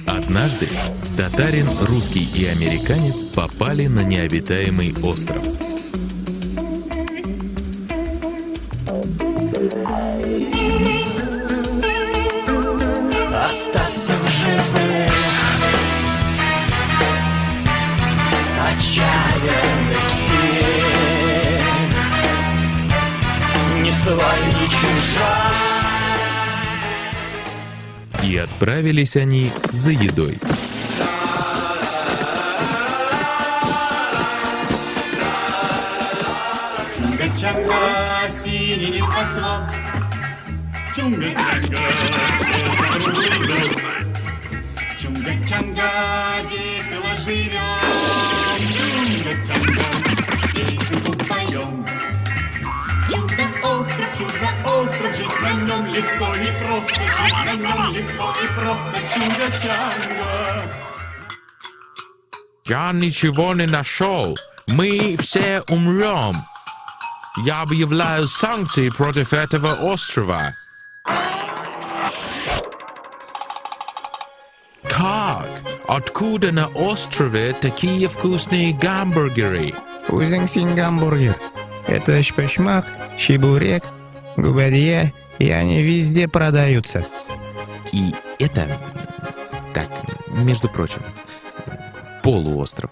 Однажды татарин, русский и американец попали на необитаемый остров. Остаться в живых, отчаянных сил, ни свой, ни чужой. И отправились они за едой. Чунга-чанга, синий небосвод. Чунга-чанга, Чунга-чанга, весело живем. Чунга-чанга, песенку поем. Чудо-остров, жить на нем легко и просто. Жить на нем легко и просто. Чунга-чанга. Я ничего не нашел. Мы все умрем. Я объявляю санкции против этого острова. Как? Откуда на острове такие вкусные гамбургеры? Узенький гамбургер. Это шпашмак, чебурек, губадье, и они везде продаются. И это, так, между прочим, полуостров.